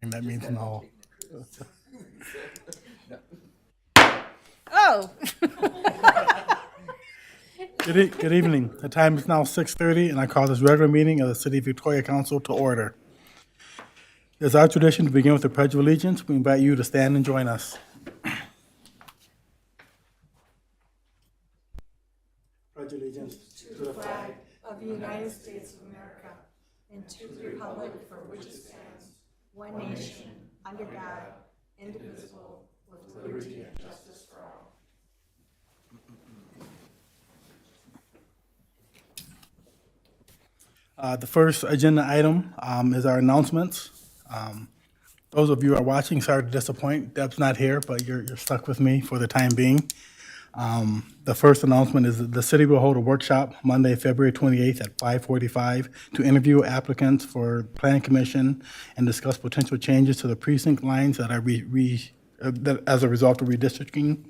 And that means no. Oh. Good evening. The time is now 6:30, and I call this regular meeting of the City of Victoria Council to order. It is our tradition to begin with the Pledge of Allegiance. We invite you to stand and join us. Pledge allegiance to the flag of the United States of America and to the republic for which it stands, one nation, under God, indivisible, with liberty and justice for all. The first agenda item is our announcements. Those of you who are watching, sorry to disappoint. Deb's not here, but you're stuck with me for the time being. The first announcement is that the city will hold a workshop Monday, February 28th at 5:45 to interview applicants for planning commission and discuss potential changes to the precinct lines that are that as a result of redistricting.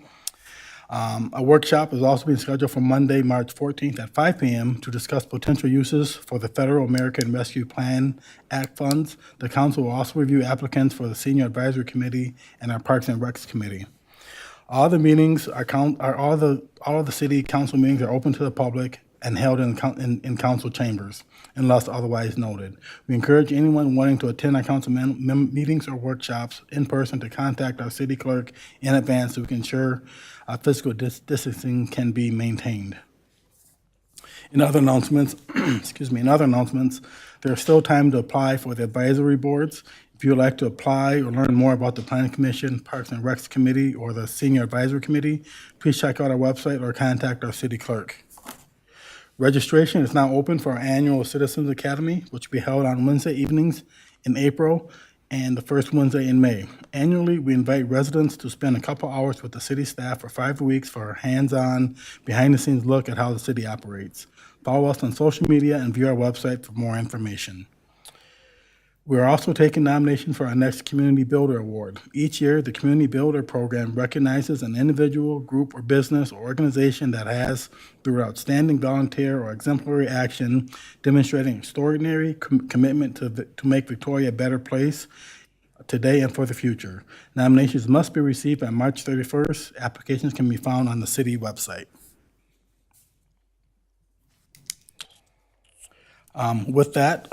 A workshop is also being scheduled for Monday, March 14th at 5 p.m. to discuss potential uses for the Federal American Rescue Plan Act funds. The council will also review applicants for the Senior Advisory Committee and our Parks and Recs Committee. All the meetings all of the city council meetings are open to the public and held in council chambers, unless otherwise noted. We encourage anyone wanting to attend our council meetings or workshops in person to contact our city clerk in advance so we can ensure physical distancing can be maintained. In other announcements, there is still time to apply for the advisory boards. If you would like to apply or learn more about the Planning Commission, Parks and Recs Committee, or the Senior Advisory Committee, please check out our website or contact our city clerk. Registration is now open for our annual Citizens Academy, which will be held on Wednesday evenings in April and the first Wednesday in May. Annually, we invite residents to spend a couple hours with the city staff for 5 weeks for a hands-on, behind-the-scenes look at how the city operates. Follow us on social media and view our website for more information. We are also taking nominations for our next Community Builder Award. Each year, the Community Builder Program recognizes an individual, group, or business or organization that has, through outstanding volunteer or exemplary action, demonstrating extraordinary commitment to make Victoria a better place today and for the future. Nominations must be received by March 31st. Applications can be found on the city website. With that,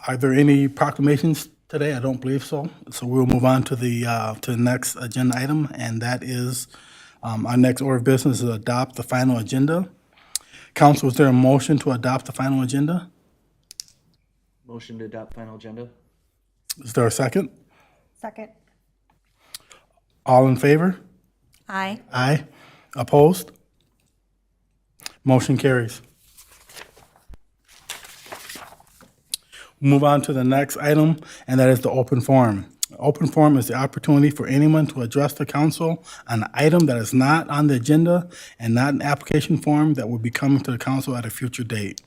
are there any proclamations today? I don't believe so. So we'll move on to the next agenda item, and that is our next order of business is adopt the final agenda. Council, is there a motion to adopt the final agenda? Motion to adopt final agenda. Is there a second? Second. All in favor? Aye. Aye. Opposed? Motion carries. Move on to the next item, and that is the open forum. Open forum is the opportunity for anyone to address the council on an item that is not on the agenda and not an application form that will be coming to the council at a future date.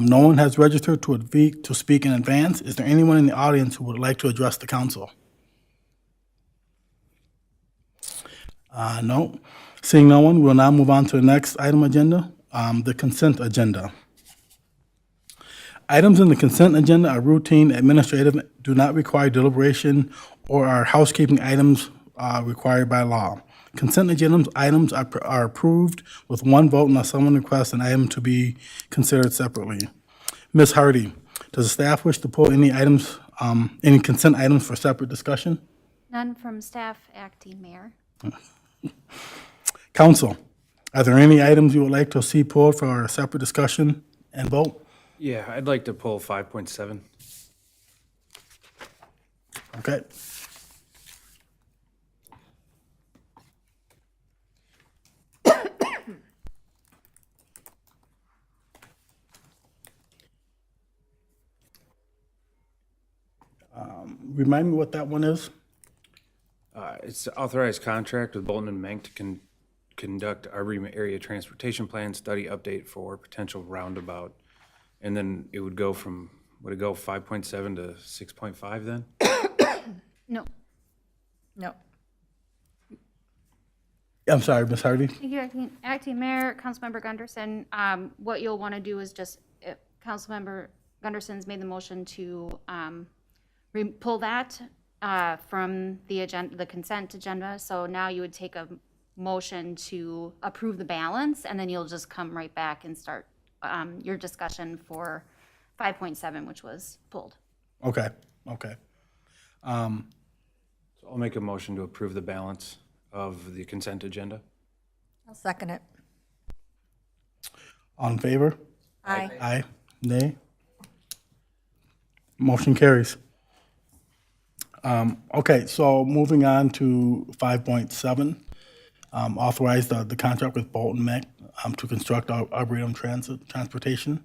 No one has registered to speak in advance. Is there anyone in the audience who would like to address the council? No. Seeing no one, we will now move on to the next item agenda, the consent agenda. Items in the consent agenda are routine, administrative, do not require deliberation, or are housekeeping items required by law. Consent agenda items are approved with one vote unless someone requests an item to be considered separately. Ms. Hardy, does the staff wish to pull any items, any consent items for separate discussion? None from staff, acting mayor. Council, are there any items you would like to see pulled for a separate discussion and vote? Yeah, I'd like to pull 5.7. Okay. Remind me what that one is? It's the authorized contract with Bolton and Mank to conduct Arboretum Area Transportation Plan Study Update for potential roundabout. And then it would go from, would it go 5.7 to 6.5 then? No. No. I'm sorry, Ms. Hardy. Thank you, acting mayor, Councilmember Gunderson. What you'll want to do is just, Councilmember Gunderson's made the motion to pull that from the agenda, the consent agenda. So now you would take a motion to approve the balance, and then you'll just come right back and start your discussion for 5.7, which was pulled. Okay, okay. So I'll make a motion to approve the balance of the consent agenda. I'll second it. All in favor? Aye. Aye. Nay? Motion carries. Okay, so moving on to 5.7, authorize the contract with Bolton Mech to construct our Arboretum transportation.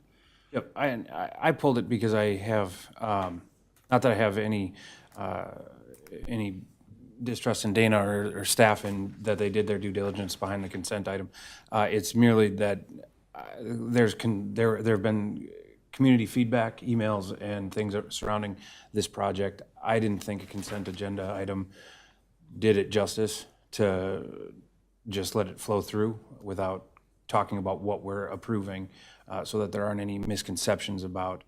Yep, I pulled it because I have, not that I have any distrust in Dana or staff in that they did their due diligence behind the consent item. It's merely that there have been community feedback, emails, and things surrounding this project. I didn't think a consent agenda item did it justice to just let it flow through without talking about what we're approving, so that there aren't any misconceptions about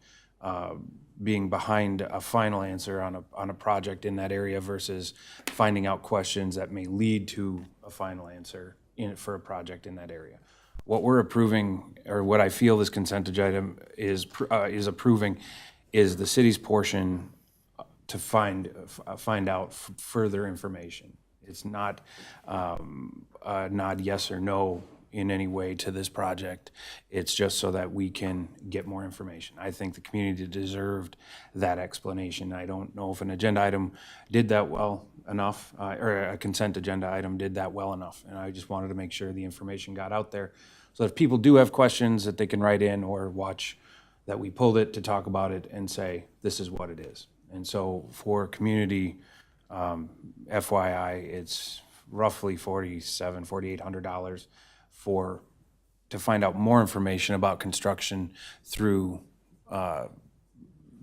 being behind a final answer on a project in that area versus finding out questions that may lead to a final answer for a project in that area. What we're approving, or what I feel this consent agenda is approving, is the city's portion to find out further information. It's not yes or no in any way to this project. It's just so that we can get more information. I think the community deserved that explanation. I don't know if an agenda item did that well enough, or a consent agenda item did that well enough. And I just wanted to make sure the information got out there, so that if people do have questions, that they can write in or watch that we pulled it to talk about it and say, this is what it is. And so for community, FYI, it's roughly $4,800 to find out more information about construction through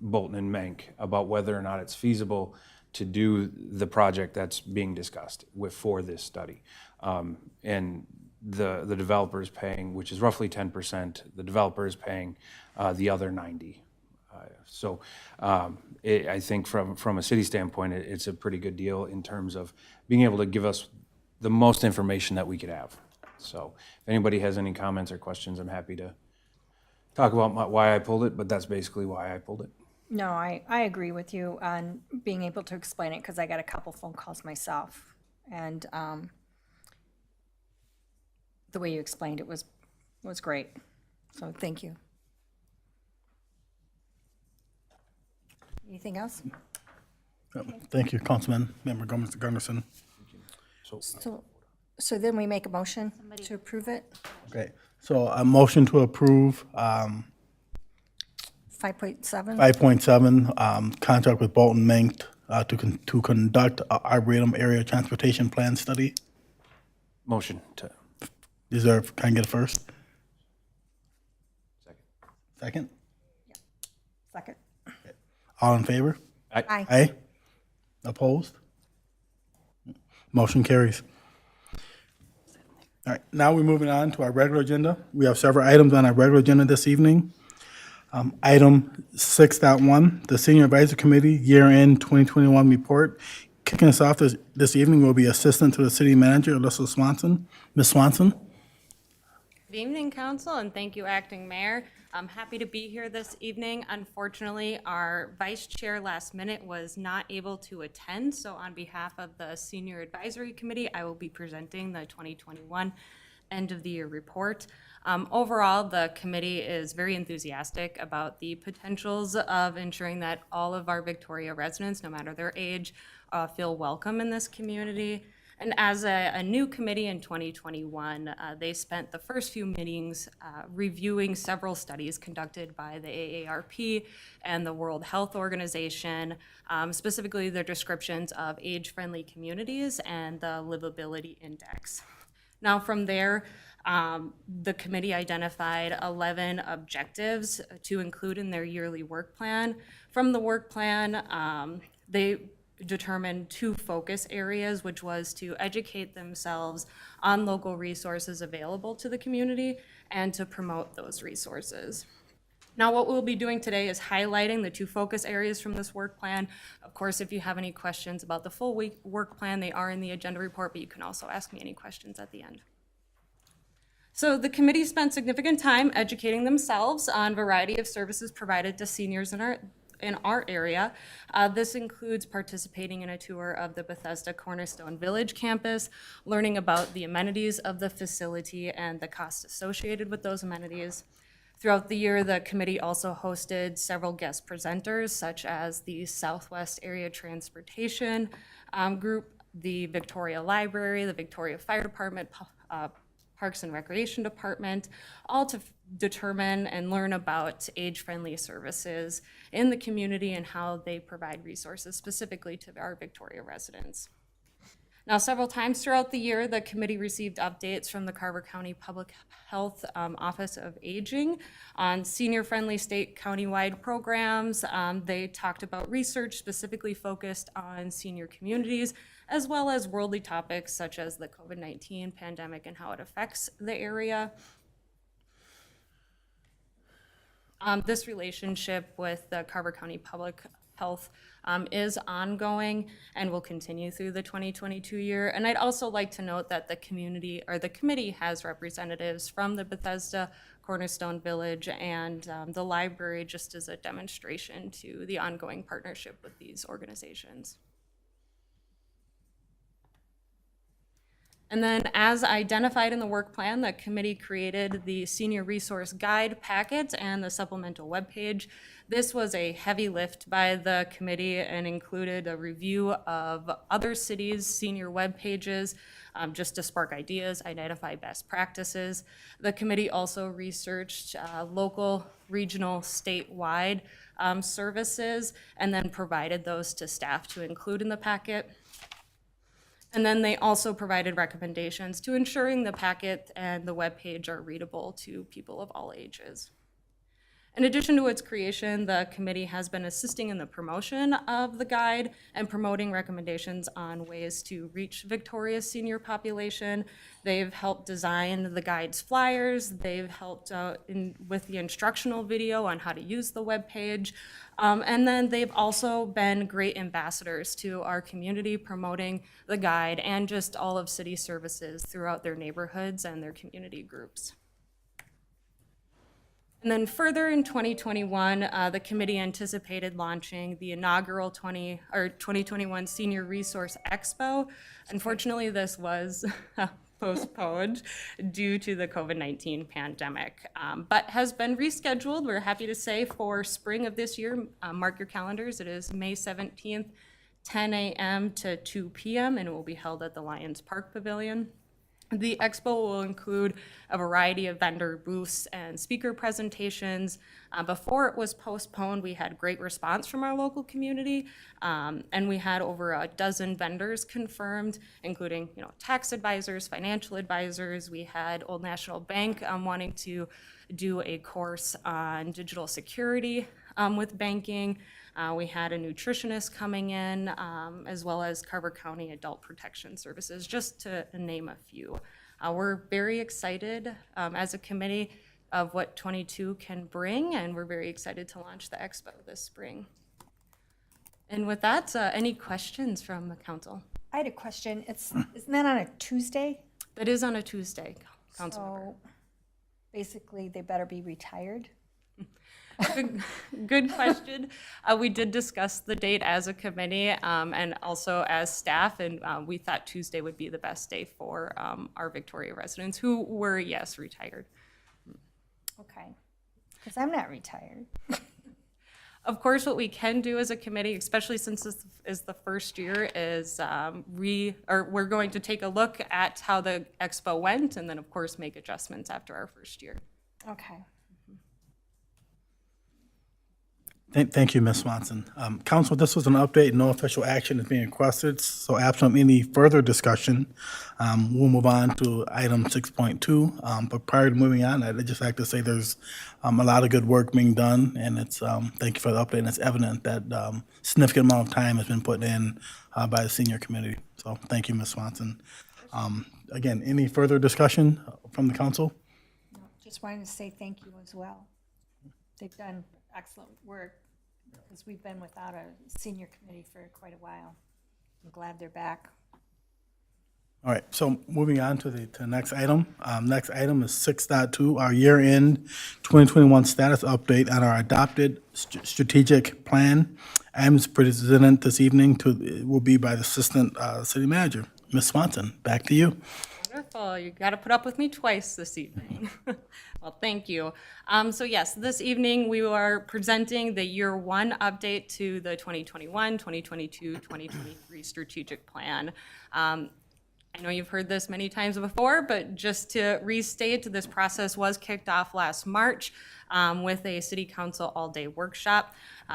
Bolton and Menk, about whether or not it's feasible to do the project that's being discussed for this study. And the developer is paying, which is roughly 10%, the developer is paying the other 90. I think from a city standpoint, it's a pretty good deal in terms of being able to give us the most information that we could have. So if anybody has any comments or questions, I'm happy to talk about why I pulled it, but that's basically why I pulled it. No, I agree with you on being able to explain it, because I got a couple phone calls myself. And the way you explained it was great. So thank you. Anything else? Thank you, Councilman Member Gunderson. So then we make a motion to approve it? Okay, so a motion to approve 5.7? 5.7, contract with Bolton Menk to conduct a Arboretum area transportation plan study. Motion to. Can I get a first? Second? Second. All in favor? Aye. Aye. Opposed? Motion carries. All right, now we're moving on to our regular agenda. We have several items on our regular agenda this evening. Item 6.1, the Senior Advisory Committee Year-End 2021 Report. Kicking us off this evening will be Assistant to the City Manager, Alyssa Swanson. Ms. Swanson? Good evening, Council, and thank you, Acting Mayor. I'm happy to be here this evening. Unfortunately, our Vice Chair last minute was not able to attend, so on behalf of the Senior Advisory Committee, I will be presenting the 2021 end-of-the-year report. Overall, the committee is very enthusiastic about the potentials of ensuring that all of our Victoria residents, no matter their age, feel welcome in this community. And as a new committee in 2021, they spent the first few meetings reviewing several studies conducted by the AARP and the World Health Organization, specifically their descriptions of age-friendly communities and the livability index. Now from there, the committee identified 11 objectives to include in their yearly work plan. From the work plan, they determined 2 focus areas, which was to educate themselves on local resources available to the community and to promote those resources. Now, what we'll be doing today is highlighting the 2 focus areas from this work plan. Of course, if you have any questions about the full work plan, they are in the agenda report, but you can also ask me any questions at the end. So the committee spent significant time educating themselves on a variety of services provided to seniors in our area. This includes participating in a tour of the Bethesda Cornerstone Village campus, learning about the amenities of the facility and the costs associated with those amenities. Throughout the year, the committee also hosted several guest presenters, such as the Southwest Area Transportation Group, the Victoria Library, the Victoria Fire Department, Parks and Recreation Department, all to determine and learn about age-friendly services in the community and how they provide resources specifically to our Victoria residents. Now, several times throughout the year, the committee received updates from the Carver County Public Health Office of Aging on senior-friendly state countywide programs. They talked about research specifically focused on senior communities, as well as worldly topics such as the COVID-19 pandemic and how it affects the area. This relationship with the Carver County Public Health is ongoing and will continue through the 2022 year. And I'd also like to note that the committee has representatives from the Bethesda Cornerstone Village and the library, just as a demonstration to the ongoing partnership with these organizations. And then, as identified in the work plan, the committee created the Senior Resource Guide packet and the supplemental webpage. This was a heavy lift by the committee and included a review of other cities' senior web pages, just to spark ideas, identify best practices. The committee also researched local, regional, statewide services, and then provided those to staff to include in the packet. And then they also provided recommendations to ensuring the packet and the webpage are readable to people of all ages. In addition to its creation, the committee has been assisting in the promotion of the guide and promoting recommendations on ways to reach Victoria's senior population. They've helped design the guide's flyers. They've helped with the instructional video on how to use the webpage. And then they've also been great ambassadors to our community, promoting the guide and just all of city services throughout their neighborhoods and their community groups. And then further in 2021, the committee anticipated launching the inaugural 2021 Senior Resource Expo. Unfortunately, this was postponed due to the COVID-19 pandemic, but has been rescheduled, we're happy to say, for spring of this year. Mark your calendars. It is May 17th, 10 a.m. to 2 p.m., and it will be held at the Lions Park Pavilion. The expo will include a variety of vendor booths and speaker presentations. Before it was postponed, we had great response from our local community, and we had over a dozen vendors confirmed, including tax advisors, financial advisors. We had Old National Bank wanting to do a course on digital security with banking. We had a nutritionist coming in, as well as Carver County Adult Protection Services, just to name a few. We're very excited as a committee of what 22 can bring, and we're very excited to launch the expo this spring. And with that, any questions from the council? I had a question. Isn't that on a Tuesday? That is on a Tuesday, Councilmember. So basically, they better be retired. Good question. We did discuss the date as a committee and also as staff, and we thought Tuesday would be the best day for our Victoria residents who were, yes, retired. Okay, because I'm not retired. Of course, what we can do as a committee, especially since this is the first year, is we're going to take a look at how the expo went, and then of course make adjustments after our first year. Okay. Thank you, Ms. Swanson. Council, this was an update. No official action is being requested. So absent any further discussion, we'll move on to item 6.2. But prior to moving on, I'd just like to say there's a lot of good work being done, and it's thank you for the update. And it's evident that significant amount of time has been put in by the senior committee. So thank you, Ms. Swanson. Again, any further discussion from the council? No, just wanted to say thank you as well. They've done excellent work, because we've been without a senior committee for quite a while. I'm glad they're back. All right, so moving on to the next item. Next item is 6.2, our year-end 2021 status update on our adopted strategic plan. Items presented this evening will be by the Assistant City Manager. Ms. Swanson, back to you. Wonderful. You got to put up with me twice this evening. Well, thank you. So yes, this evening we are presenting the year one update to the 2021, 2022, 2023 strategic plan. I know you've heard this many times before, but just to restate, this process was kicked off last March with a city council all-day workshop.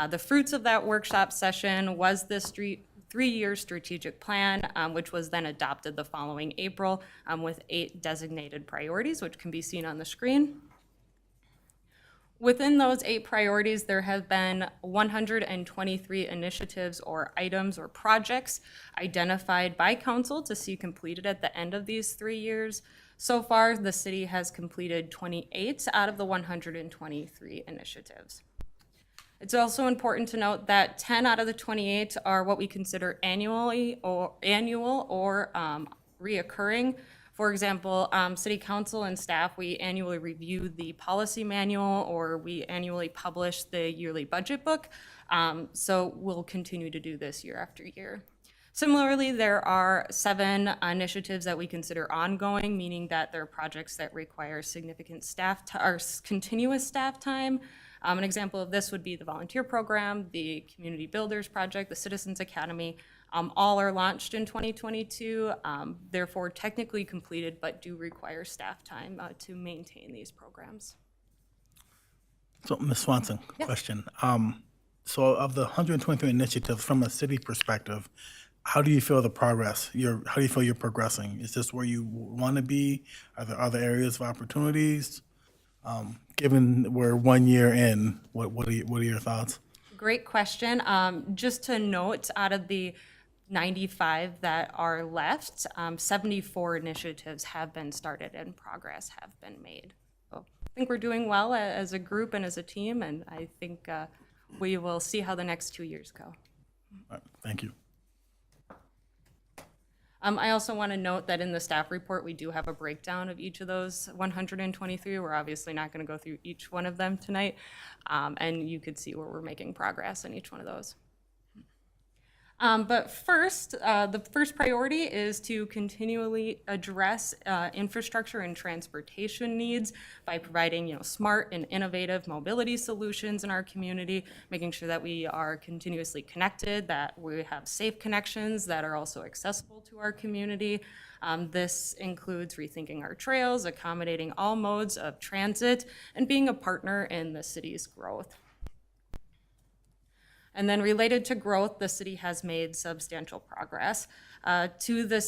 The fruits of that workshop session was this three-year strategic plan, which was then adopted the following April with 8 designated priorities, which can be seen on the screen. Within those 8 priorities, there have been 123 initiatives or items or projects identified by council to see completed at the end of these 3 years. So far, the city has completed 28 out of the 123 initiatives. It's also important to note that 10 out of the 28 are what we consider annual or reoccurring. For example, city council and staff, we annually review the policy manual, or we annually publish the yearly budget book. So we'll continue to do this year after year. Similarly, there are 7 initiatives that we consider ongoing, meaning that they're projects that require significant continuous staff time. An example of this would be the volunteer program, the Community Builders Project, the Citizens Academy. All are launched in 2022, therefore technically completed, but do require staff time to maintain these programs. So, Ms. Swanson, question. So of the 123 initiatives from a city perspective, how do you feel the progress? How do you feel you're progressing? Is this where you want to be? Are there other areas of opportunities? Given we're 1 year in, what are your thoughts? Great question. Just to note, out of the 95 that are left, 74 initiatives have been started and progress have been made. So I think we're doing well as a group and as a team, and I think we will see how the next 2 years go. All right, thank you. I also want to note that in the staff report, we do have a breakdown of each of those 123. We're obviously not going to go through each one of them tonight, and you could see where we're making progress in each one of those. But first, the first priority is to continually address infrastructure and transportation needs by providing, smart and innovative mobility solutions in our community, making sure that we are continuously connected, that we have safe connections that are also accessible to our community. This includes rethinking our trails, accommodating all modes of transit, and being a partner in the city's growth. And then related to growth, the city has made substantial progress. The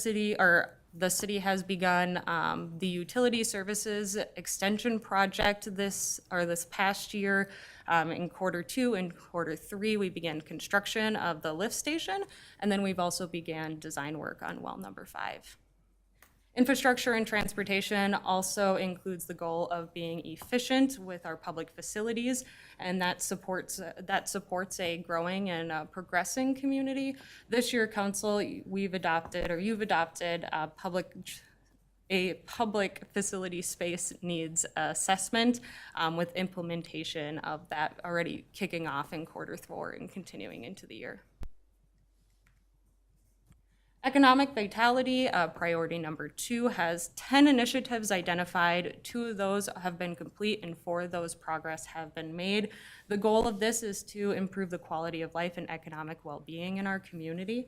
city has begun the utility services extension project this past year. In Q2 and Q3, we began construction of the lift station, and then we've also began design work on well number 5. Infrastructure and transportation also includes the goal of being efficient with our public facilities, and that supports a growing and progressing community. This year, council, you've adopted a public facility space needs assessment with implementation of that already kicking off in Q4 and continuing into the year. Economic vitality, priority number 2, has 10 initiatives identified. 2 of those have been complete and 4 of those progress have been made. The goal of this is to improve the quality of life and economic well-being in our community.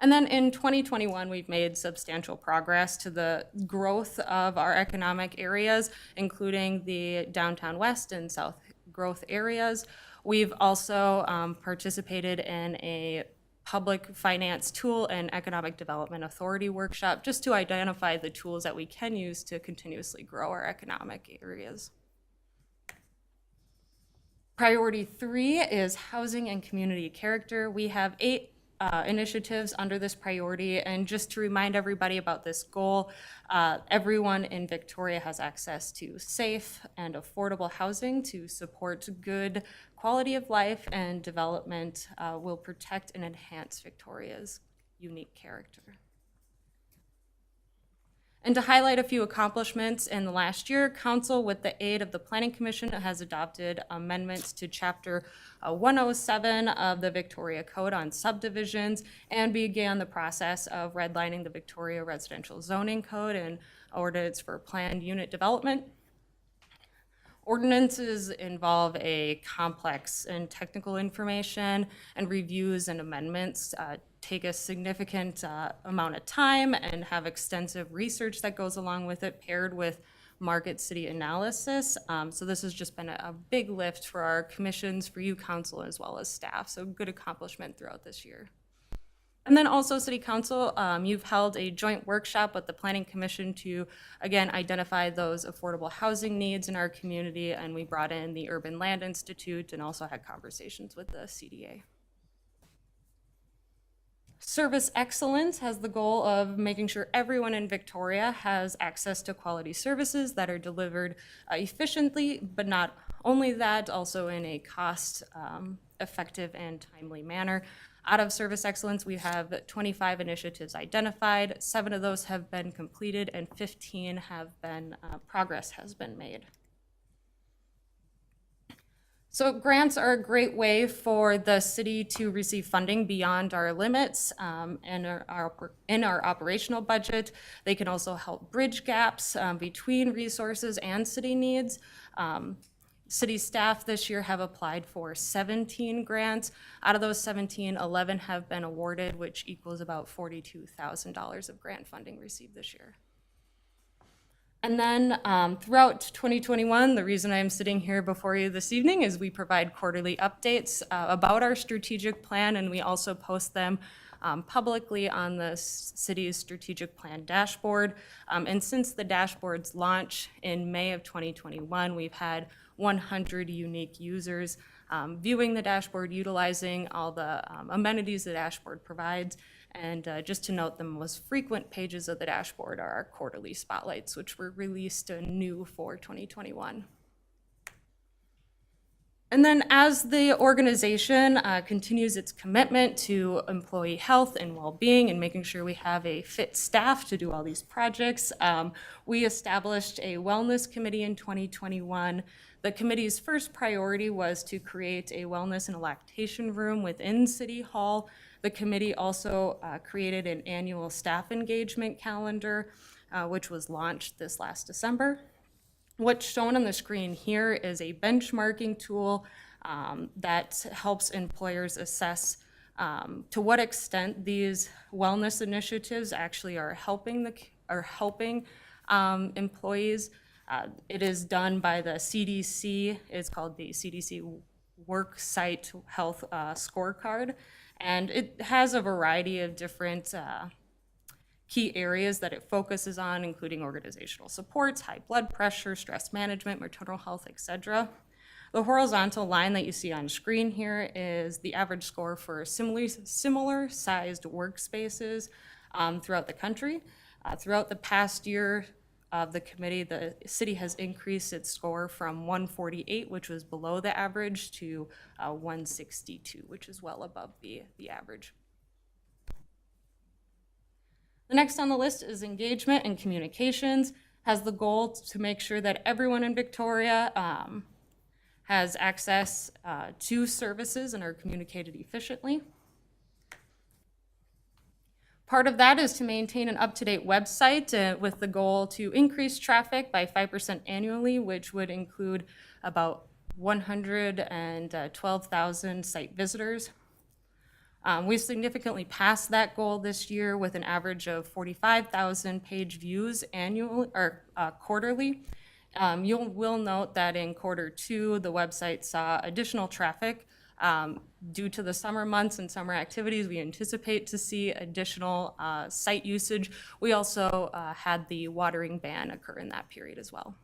And then in 2021, we've made substantial progress to the growth of our economic areas, including the downtown west and south growth areas. We've also participated in a public finance tool and economic development authority workshop just to identify the tools that we can use to continuously grow our economic areas. Priority 3 is housing and community character. We have 8 initiatives under this priority. And just to remind everybody about this goal, everyone in Victoria has access to safe and affordable housing to support good quality of life, and development will protect and enhance Victoria's unique character. And to highlight a few accomplishments in the last year, Council, with the aid of the Planning Commission, has adopted amendments to Chapter 107 of the Victoria Code on subdivisions, and began the process of redlining the Victoria Residential Zoning Code and ordinance for planned unit development. Ordinances involve a complex and technical information, and reviews and amendments take a significant amount of time and have extensive research that goes along with it, paired with market city analysis. So this has just been a big lift for our commissions, for you, council, as well as staff. So good accomplishment throughout this year. And then also, City Council, you've held a joint workshop with the Planning Commission to, again, identify those affordable housing needs in our community, and we brought in the Urban Land Institute and also had conversations with the CDA. Service excellence has the goal of making sure everyone in Victoria has access to quality services that are delivered efficiently, but not only that, also in a cost effective and timely manner. Out of service excellence, we have 25 initiatives identified. 7 of those have been completed, and 15 have been, progress has been made. So grants are a great way for the city to receive funding beyond our limits and in our operational budget. They can also help bridge gaps between resources and city needs. City staff this year have applied for 17 grants. Out of those 17, 11 have been awarded, which equals about $42,000 of grant funding received this year. And then throughout 2021, the reason I'm sitting here before you this evening is we provide quarterly updates about our strategic plan, and we also post them publicly on the city's strategic plan dashboard. And since the dashboard's launch in May of 2021, we've had 100 unique users viewing the dashboard, utilizing all the amenities the dashboard provides. And just to note, the most frequent pages of the dashboard are our quarterly spotlights, which were released new for 2021. And then as the organization continues its commitment to employee health and well-being and making sure we have a fit staff to do all these projects, we established a wellness committee in 2021. The committee's first priority was to create a wellness and a lactation room within City Hall. The committee also created an annual staff engagement calendar, which was launched this last December. What's shown on the screen here is a benchmarking tool that helps employers assess to what extent these wellness initiatives actually are helping employees. It is done by the CDC. It's called the CDC Work Site Health Scorecard, and it has a variety of different key areas that it focuses on, including organizational supports, high blood pressure, stress management, maternal health, etc. The horizontal line that you see on screen here is the average score for similar sized workspaces throughout the country. Throughout the past year of the committee, the city has increased its score from 148, which was below the average, to 162, which is well above the average. The next on the list is engagement and communications. Has the goal to make sure that everyone in Victoria has access to services and are communicated efficiently. Part of that is to maintain an up-to-date website with the goal to increase traffic by 5% annually, which would include about 112,000 site visitors. We've significantly passed that goal this year with an average of 45,000 page views annually or quarterly. You will note that in Q2, the website saw additional traffic. Due to the summer months and summer activities, we anticipate to see additional site usage. We also had the watering ban occur in that period as well.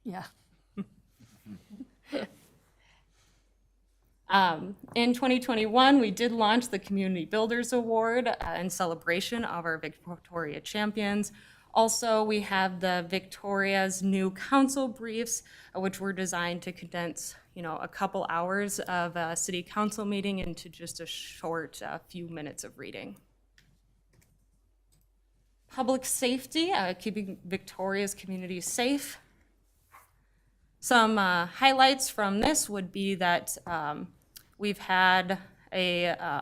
Yeah. In 2021, we did launch the Community Builders Award in celebration of our Victoria champions. Also, we have the Victoria's new council briefs, which were designed to condense, a couple hours of a city council meeting into just a short few minutes of reading. Public safety, keeping Victoria's communities safe. Some highlights from this would be that we've had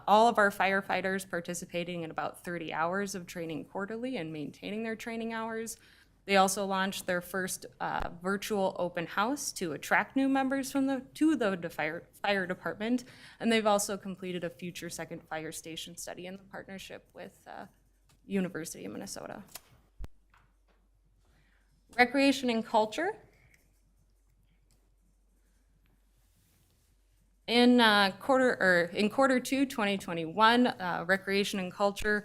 all of our firefighters participating in about 30 hours of training quarterly and maintaining their training hours. They also launched their first virtual open house to attract new members to the fire department, and they've also completed a future second fire station study in the partnership with University of Minnesota. Recreation and culture. In quarter two, 2021, recreation and culture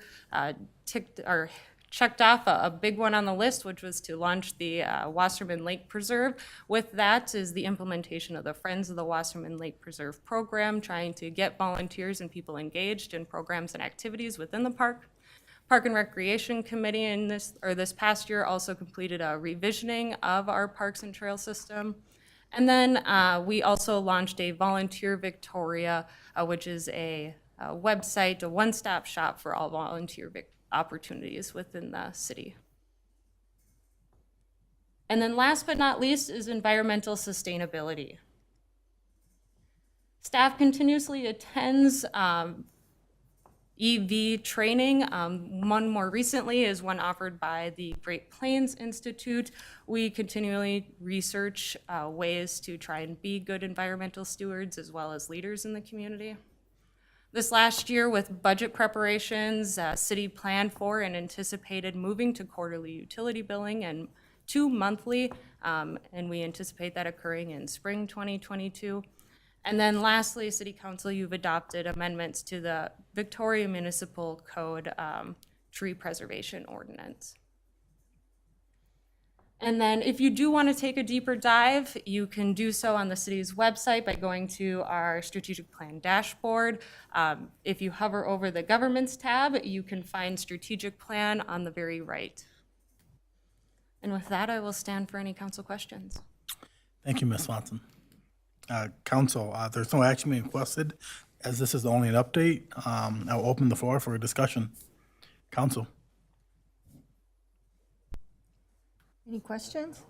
checked off a big one on the list, which was to launch the Wasserman Lake Preserve. With that is the implementation of the Friends of the Wasserman Lake Preserve program, trying to get volunteers and people engaged in programs and activities within the park. Park and Recreation Committee this past year also completed a revisioning of our parks and trail system. And then we also launched a Volunteer Victoria, which is a website, a one-stop shop for all volunteer opportunities within the city. And then last but not least is environmental sustainability. Staff continuously attends EV training. One more recently is one offered by the Great Plains Institute. We continually research ways to try and be good environmental stewards as well as leaders in the community. This last year, with budget preparations, city planned for and anticipated moving to quarterly utility billing and to monthly, and we anticipate that occurring in spring 2022. And then lastly, City Council, you've adopted amendments to the Victoria Municipal Code Tree Preservation Ordinance. And then if you do want to take a deeper dive, you can do so on the city's website by going to our strategic plan dashboard. If you hover over the governments tab, you can find strategic plan on the very right. And with that, I will stand for any council questions. Thank you, Ms. Swanson. Council, there's no action being requested. As this is only an update, I'll open the floor for a discussion. Council. Any questions?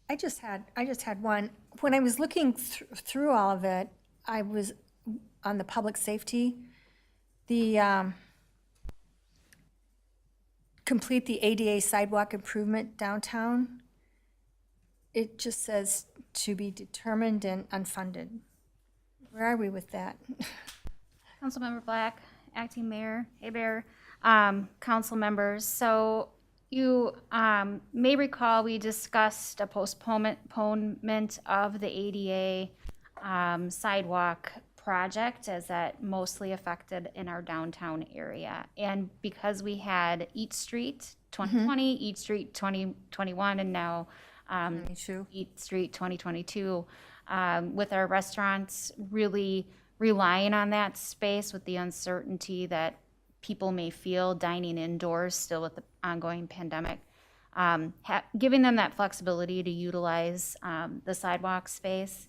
I just had one. When I was looking through all of it, I was on the public safety, the complete the ADA sidewalk improvement downtown. It just says to be determined and unfunded. Where are we with that? Councilmember Black, Acting Mayor Hebert, council members. So you may recall we discussed a postponement of the ADA sidewalk project, as that mostly affected in our downtown area. And because we had Eat Street 2020, Eat Street 2021, and now Eat Street 2022, with our restaurants really relying on that space with the uncertainty that people may feel dining indoors still with the ongoing pandemic. Giving them that flexibility to utilize the sidewalk space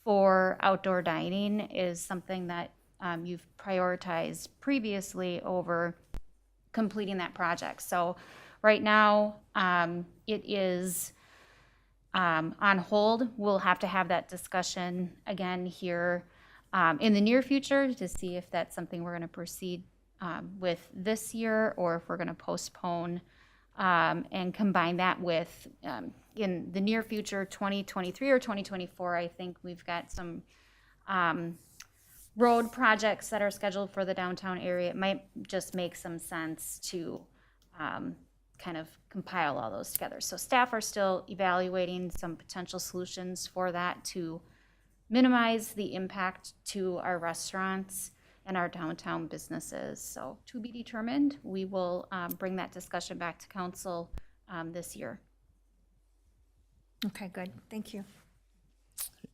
for outdoor dining is something that you've prioritized previously over completing that project. So right now, it is on hold. We'll have to have that discussion again here in the near future to see if that's something we're going to proceed with this year, or if we're going to postpone and combine that with in the near future, 2023 or 2024. I think we've got some road projects that are scheduled for the downtown area. It might just make some sense to kind of compile all those together. So staff are still evaluating some potential solutions for that to minimize the impact to our restaurants and our downtown businesses. So to be determined. We will bring that discussion back to council this year. Okay, good. Thank you.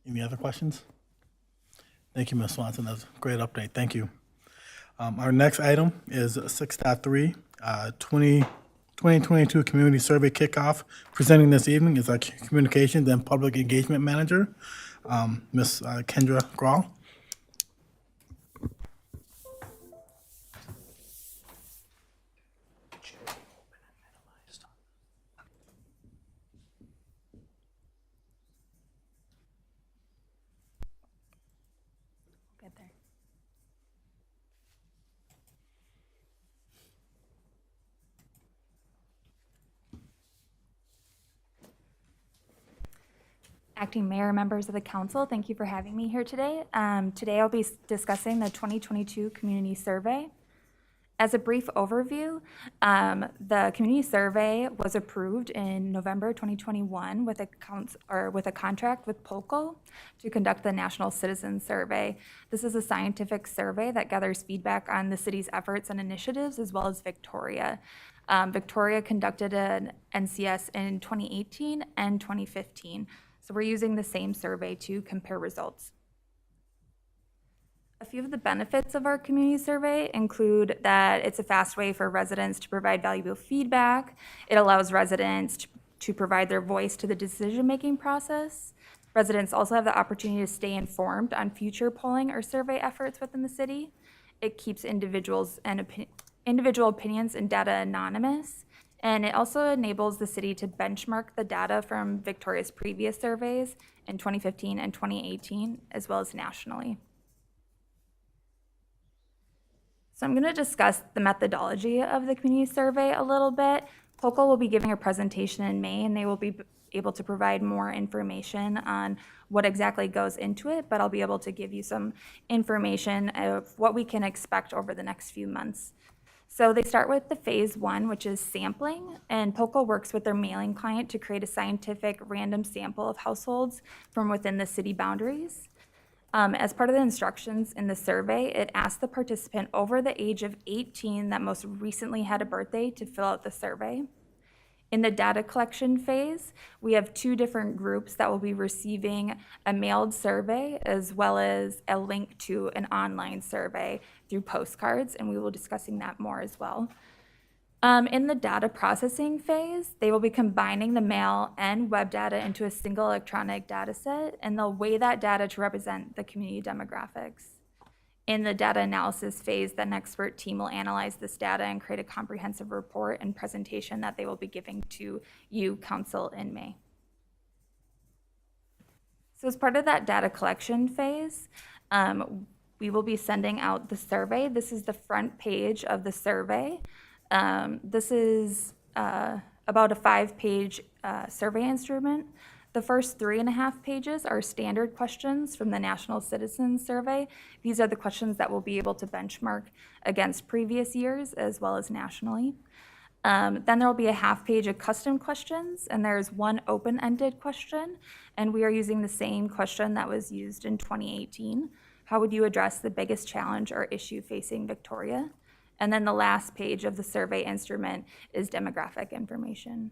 Any other questions? Thank you, Ms. Swanson. That's a great update. Thank you. Our next item is 6.3, 2022 Community Survey Kickoff. Presenting this evening is our Communications and Public Engagement Manager, Ms. Kendra Grawl. Get there. Acting Mayor, members of the council, thank you for having me here today. Today I'll be discussing the 2022 Community Survey. As a brief overview, the community survey was approved in November 2021 with a contract with POCO to conduct the National Citizen Survey. This is a scientific survey that gathers feedback on the city's efforts and initiatives, as well as Victoria. Victoria conducted an NCS in 2018 and 2015. So we're using the same survey to compare results. A few of the benefits of our community survey include that it's a fast way for residents to provide valuable feedback. It allows residents to provide their voice to the decision-making process. Residents also have the opportunity to stay informed on future polling or survey efforts within the city. It keeps individual opinions and data anonymous. And it also enables the city to benchmark the data from Victoria's previous surveys in 2015 and 2018, as well as nationally. So I'm going to discuss the methodology of the community survey a little bit. POCO will be giving a presentation in May, and they will be able to provide more information on what exactly goes into it, but I'll be able to give you some information of what we can expect over the next few months. So they start with the phase one, which is sampling, and POCO works with their mailing client to create a scientific random sample of households from within the city boundaries. As part of the instructions in the survey, it asks the participant over the age of 18 that most recently had a birthday to fill out the survey. In the data collection phase, we have two different groups that will be receiving a mailed survey as well as a link to an online survey through postcards, and we will be discussing that more as well. In the data processing phase, they will be combining the mail and web data into a single electronic data set, and they'll weigh that data to represent the community demographics. In the data analysis phase, an expert team will analyze this data and create a comprehensive report and presentation that they will be giving to you, council, in May. So as part of that data collection phase, we will be sending out the survey. This is the front page of the survey. This is about a 5-page survey instrument. The first 3.5 pages are standard questions from the National Citizen Survey. These are the questions that we'll be able to benchmark against previous years as well as nationally. Then there will be a 1/2 page of custom questions, and there's one open-ended question, and we are using the same question that was used in 2018. How would you address the biggest challenge or issue facing Victoria? And then the last page of the survey instrument is demographic information.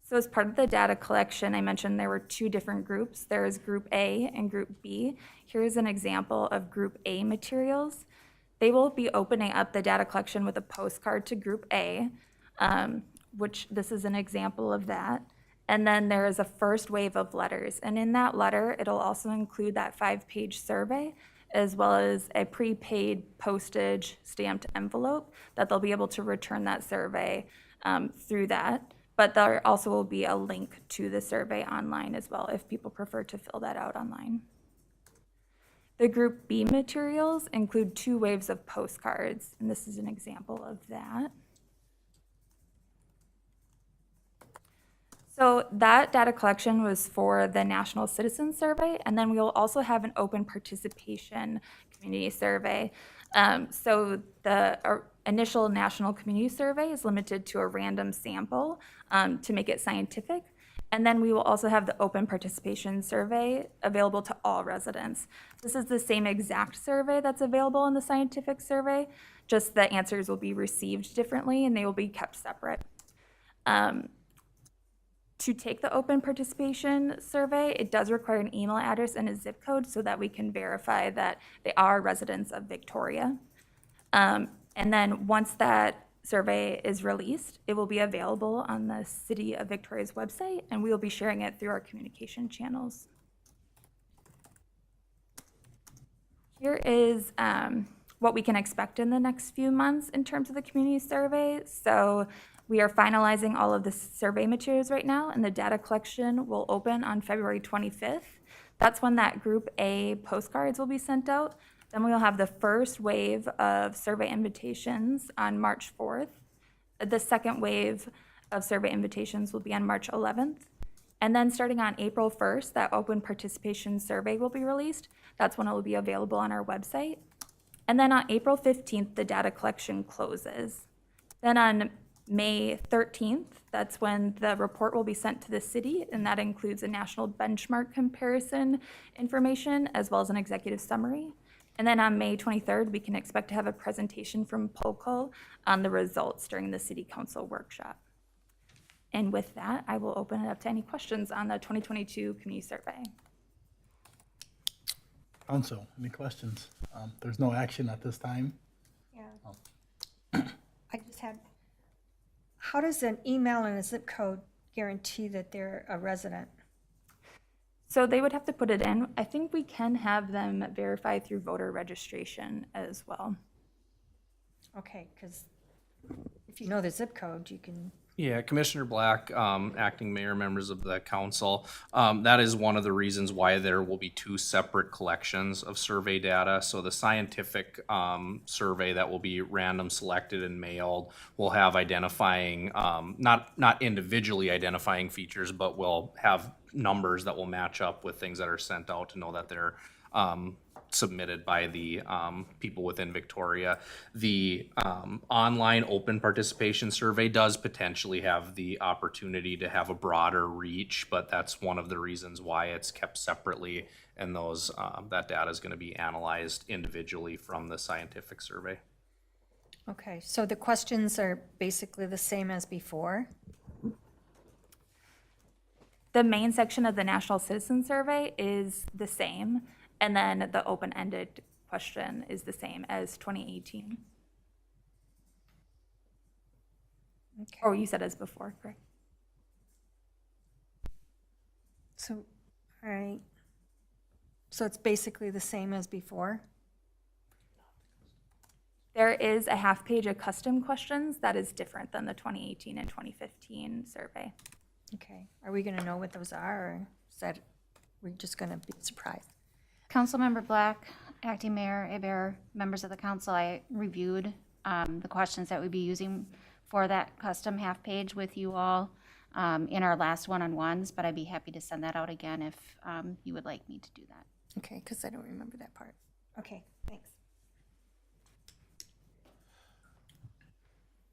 So as part of the data collection, I mentioned there were two different groups. There is Group A and Group B. Here's an example of Group A materials. They will be opening up the data collection with a postcard to Group A, which this is an example of that. And then there is a first wave of letters. And in that letter, it'll also include that 5-page survey, as well as a prepaid postage stamped envelope that they'll be able to return that survey through that. But there also will be a link to the survey online as well if people prefer to fill that out online. The Group B materials include 2 waves of postcards, and this is an example of that. So that data collection was for the National Citizen Survey, and then we will also have an open participation community survey. So the initial national community survey is limited to a random sample to make it scientific. And then we will also have the open participation survey available to all residents. This is the same exact survey that's available in the scientific survey, just the answers will be received differently and they will be kept separate. To take the open participation survey, it does require an email address and a zip code so that we can verify that they are residents of Victoria. And then once that survey is released, it will be available on the City of Victoria's website, and we will be sharing it through our communication channels. Here is what we can expect in the next few months in terms of the community survey. So we are finalizing all of the survey materials right now, and the data collection will open on February 25th. That's when that Group A postcards will be sent out. Then we'll have the first wave of survey invitations on March 4th. The second wave of survey invitations will be on March 11th. And then starting on April 1st, that open participation survey will be released. That's when it will be available on our website. And then on April 15th, the data collection closes. Then on May 13th, that's when the report will be sent to the city, and that includes a national benchmark comparison information as well as an executive summary. And then on May 23rd, we can expect to have a presentation from POCO on the results during the city council workshop. And with that, I will open it up to any questions on the 2022 community survey. Council, any questions? There's no action at this time. Yeah. I just had, how does an email and a zip code guarantee that they're a resident? So they would have to put it in. I think we can have them verify through voter registration as well. Okay, because if you know the zip code, you can. Yeah, Commissioner Black, acting mayor, members of the council, that is one of the reasons why there will be two separate collections of survey data. So the scientific survey that will be random selected and mailed will have identifying, not individually identifying features, but will have numbers that will match up with things that are sent out to know that they're submitted by the people within Victoria. The online open participation survey does potentially have the opportunity to have a broader reach, but that's one of the reasons why it's kept separately, and those that data is going to be analyzed individually from the scientific survey. Okay, so the questions are basically the same as before? The main section of the National Citizen Survey is the same, and then the open-ended question is the same as 2018. Okay. Or you said as before, correct? So, all right. So it's basically the same as before? There is a half page of custom questions that is different than the 2018 and 2015 survey. Okay. Are we going to know what those are, or is that, we're just going to be surprised? Councilmember Black, Acting Mayor Hebert, members of the council, I reviewed the questions that we'd be using for that custom half page with you all in our last one-on-ones, but I'd be happy to send that out again if you would like me to do that. Okay, because I don't remember that part. Okay, thanks.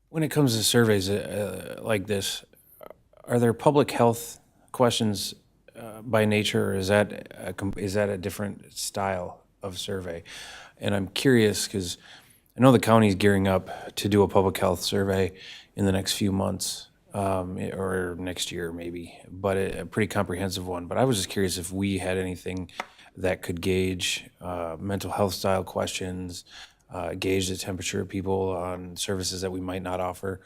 When it comes to surveys like this, are there public health questions by nature, or is that a different style of survey? And I'm curious because I know the county's gearing up to do a public health survey in the next few months, or next year maybe, but a pretty comprehensive one. But I was just curious if we had anything that could gauge mental health style questions, gauge the temperature of people on services that we might not offer.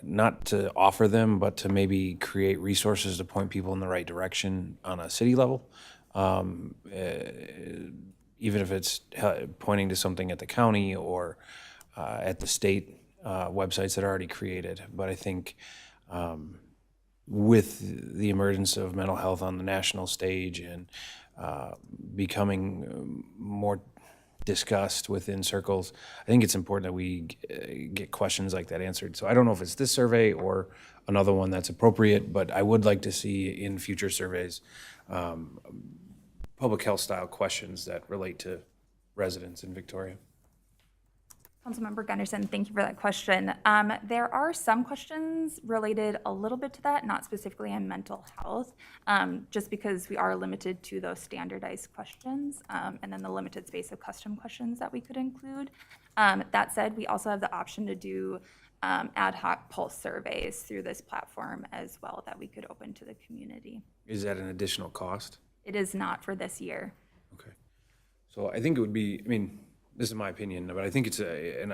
Not to offer them, but to maybe create resources to point people in the right direction on a city level. Even if it's pointing to something at the county or at the state websites that are already created. But I think with the emergence of mental health on the national stage and becoming more discussed within circles, I think it's important that we get questions like that answered. So I don't know if it's this survey or another one that's appropriate, but I would like to see in future surveys public health style questions that relate to residents in Victoria. Councilmember Gunderson, thank you for that question. There are some questions related a little bit to that, not specifically on mental health, just because we are limited to those standardized questions, and then the limited space of custom questions that we could include. That said, we also have the option to do ad hoc pulse surveys through this platform as well that we could open to the community. Is that an additional cost? It is not for this year. Okay. So I think it would be, I mean, this is my opinion, but I think it's a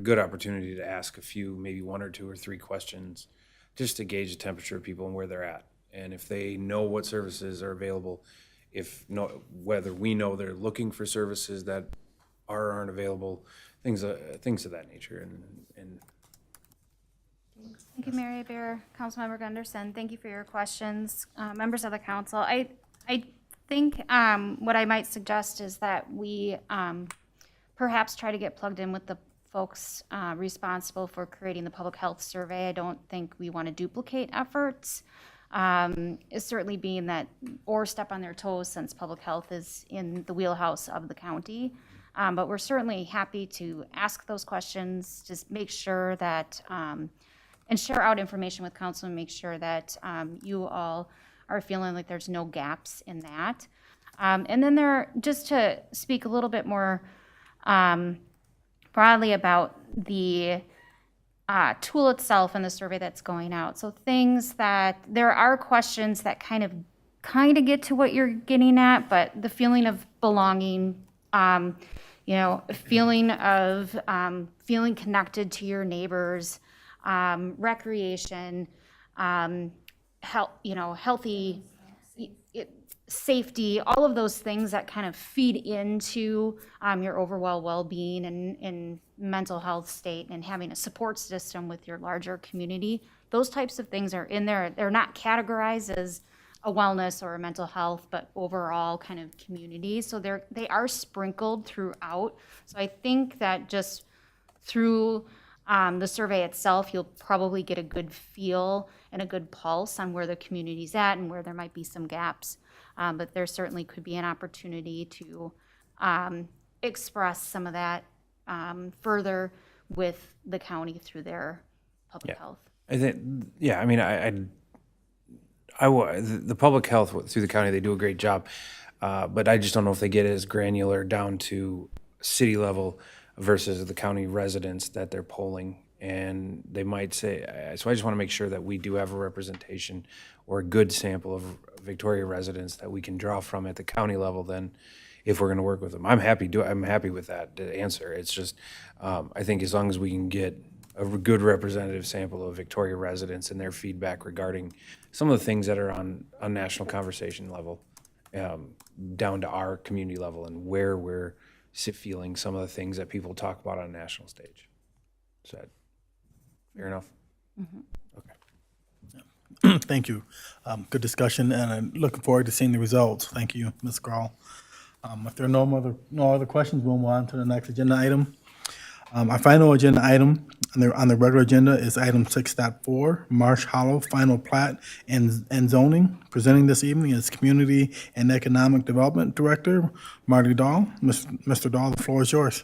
good opportunity to ask a few, maybe 1 or 2 or 3 questions, just to gauge the temperature of people and where they're at. And if they know what services are available, whether we know they're looking for services that are or aren't available, things of that nature. And Thank you, Mary Bear. Councilmember Gunderson, thank you for your questions. Members of the council, I think what I might suggest is that we perhaps try to get plugged in with the folks responsible for creating the public health survey. I don't think we want to duplicate efforts. Is certainly being that, or step on their toes, since public health is in the wheelhouse of the county. But we're certainly happy to ask those questions, just make sure that, and share out information with council and make sure that you all are feeling like there's no gaps in that. And then just to speak a little bit more broadly about the tool itself and the survey that's going out. So there are questions that kind of get to what you're getting at, but the feeling of belonging, feeling of feeling connected to your neighbors, recreation, healthy, safety, all of those things that kind of feed into your overall well-being and mental health state, and having a support system with your larger community. Those types of things are in there. They're not categorized as a wellness or a mental health, but overall kind of community. So they are sprinkled throughout. So I think that just through the survey itself, you'll probably get a good feel and a good pulse on where the community's at and where there might be some gaps. But there certainly could be an opportunity to express some of that further with the county through their public health. I think, I mean, the public health through the county, they do a great job. But I just don't know if they get as granular down to city level versus the county residents that they're polling. And they might say, so I just want to make sure that we do have a representation or a good sample of Victoria residents that we can draw from at the county level then, if we're going to work with them. I'm happy with that answer. It's just, I think as long as we can get a good representative sample of Victoria residents and their feedback regarding some of the things that are on national conversation level, down to our community level, and where we're feeling some of the things that people talk about on a national stage. Is that fair enough? Mm-hmm. Okay. Thank you. Good discussion, and I'm looking forward to seeing the results. Thank you, Ms. Grawl. If there are no other questions, we'll move on to the next agenda item. Our final agenda item on the regular agenda is item 6.4, Marsh Hollow Final Plat and Zoning. Presenting this evening is Community and Economic Development Director, Marty Dahl. Mr. Dahl, the floor is yours.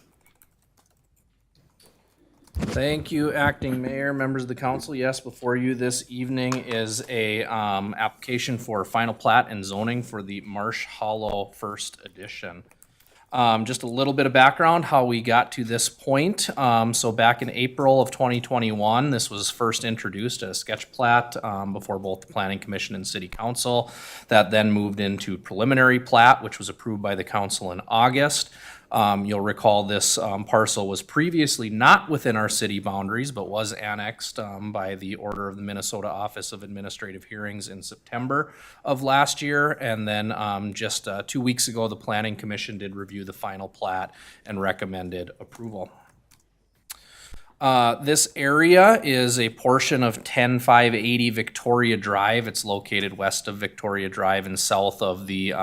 Thank you, Acting Mayor, members of the council. Yes, before you this evening is a application for final plat and zoning for the Marsh Hollow First Edition. Just a little bit of background, how we got to this point. So back in April of 2021, this was first introduced as a sketch plat before both the Planning Commission and City Council. That then moved into preliminary plat, which was approved by the council in August. You'll recall this parcel was previously not within our city boundaries, but was annexed by the order of the Minnesota Office of Administrative Hearings in September of last year. And then just 2 weeks ago, the Planning Commission did review the final plat and recommended approval. This area is a portion of 10580 Victoria Drive. It's located west of Victoria Drive and south of the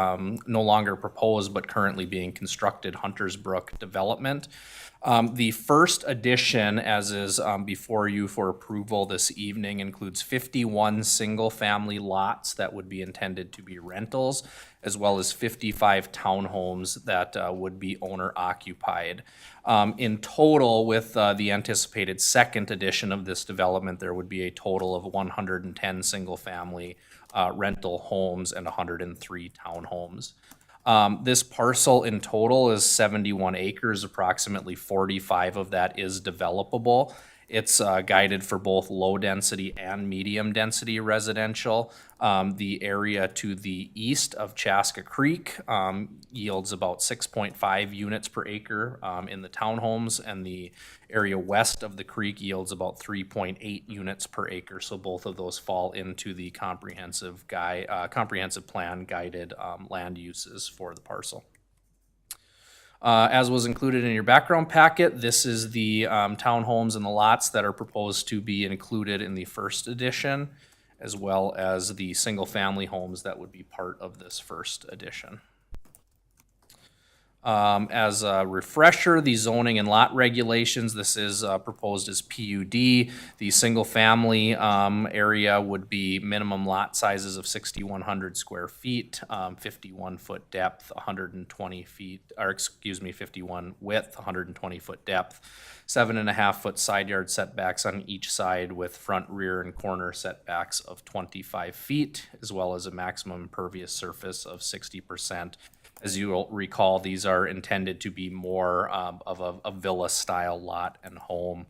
no longer proposed but currently being constructed Hunters Brook development. The first addition, as is before you for approval this evening, includes 51 single-family lots that would be intended to be rentals, as well as 55 townhomes that would be owner occupied. In total, with the anticipated second edition of this development, there would be a total of 110 single-family rental homes and 103 townhomes. This parcel in total is 71 acres, approximately 45 of that is developable. It's guided for both low-density and medium-density residential. The area to the east of Chaska Creek yields about 6.5 units per acre in the townhomes, and the area west of the creek yields about 3.8 units per acre. So both of those fall into the comprehensive plan guided land uses for the parcel. As was included in your background packet, this is the townhomes and the lots that are proposed to be included in the first edition, as well as the single-family homes that would be part of this first edition. As a refresher, the zoning and lot regulations, this is proposed as PUD. The single-family area would be minimum lot sizes of 6,100 square feet, 51-foot depth, 120 feet, or excuse me, 51 width, 120-foot depth, 7.5-foot side yard setbacks on each side with front, rear, and corner setbacks of 25 feet, as well as a maximum impervious surface of 60%. As you'll recall, these are intended to be more of a villa-style lot and home.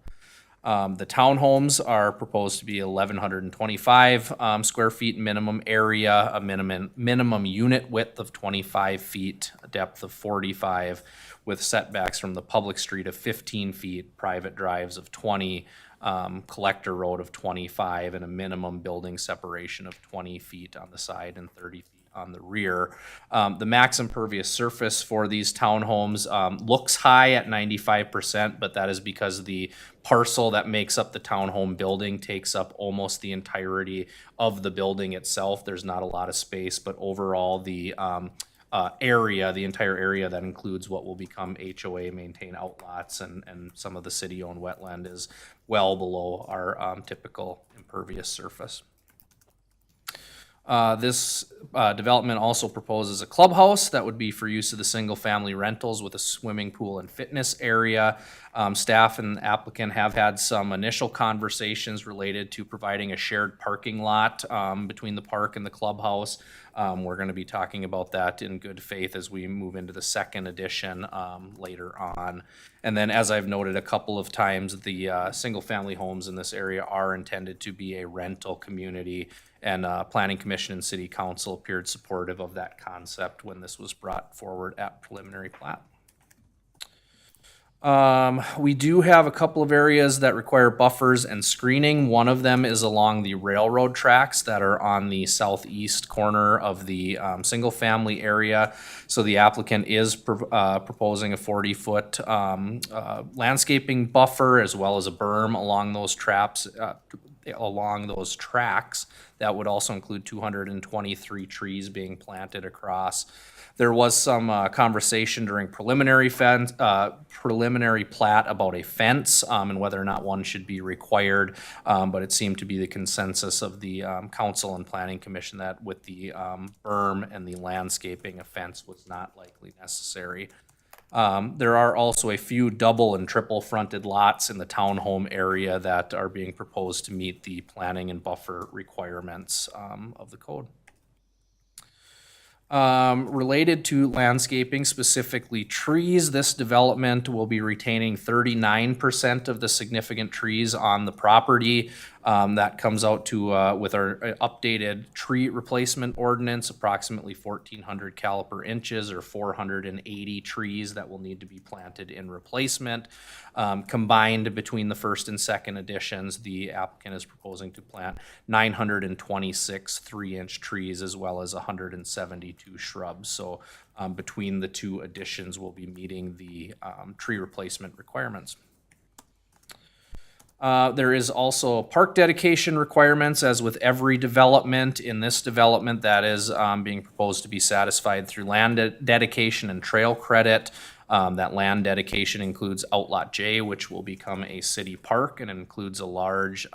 The townhomes are proposed to be 1,125 square feet minimum area, a minimum unit width of 25 feet, a depth of 45, with setbacks from the public street of 15 feet, private drives of 20, collector road of 25, and a minimum building separation of 20 feet on the side and 30 feet on the rear. The max impervious surface for these townhomes looks high at 95%, but that is because the parcel that makes up the townhome building takes up almost the entirety of the building itself. There's not a lot of space, but overall the area, the entire area that includes what will become HOA maintained outlots and some of the city-owned wetland is well below our typical impervious surface. This development also proposes a clubhouse that would be for use of the single-family rentals with a swimming pool and fitness area. Staff and applicant have had some initial conversations related to providing a shared parking lot between the park and the clubhouse. We're going to be talking about that in good faith as we move into the second edition later on. And then, as I've noted a couple of times, the single-family homes in this area are intended to be a rental community, and Planning Commission and City Council appeared supportive of that concept when this was brought forward at preliminary plat. We do have a couple of areas that require buffers and screening. One of them is along the railroad tracks that are on the southeast corner of the single-family area. So the applicant is proposing a 40-foot landscaping buffer as well as a berm along those tracks. That would also include 223 trees being planted across. There was some conversation during preliminary plat about a fence and whether or not one should be required, but it seemed to be the consensus of the council and planning commission that with the berm and the landscaping, a fence was not likely necessary. There are also a few double and triple fronted lots in the townhome area that are being proposed to meet the planning and buffer requirements of the code. Related to landscaping, specifically trees, this development will be retaining 39% of the significant trees on the property. That comes out to, with our updated tree replacement ordinance, approximately 1,400 caliper inches or 480 trees that will need to be planted in replacement. Combined between the first and second editions, the applicant is proposing to plant 926 3-inch trees as well as 172 shrubs. So between the two additions, we'll be meeting the tree replacement requirements. There is also park dedication requirements, as with every development. In this development, that is being proposed to be satisfied through land dedication and trail credit. That land dedication includes Outlot J, which will become a city park, and includes a large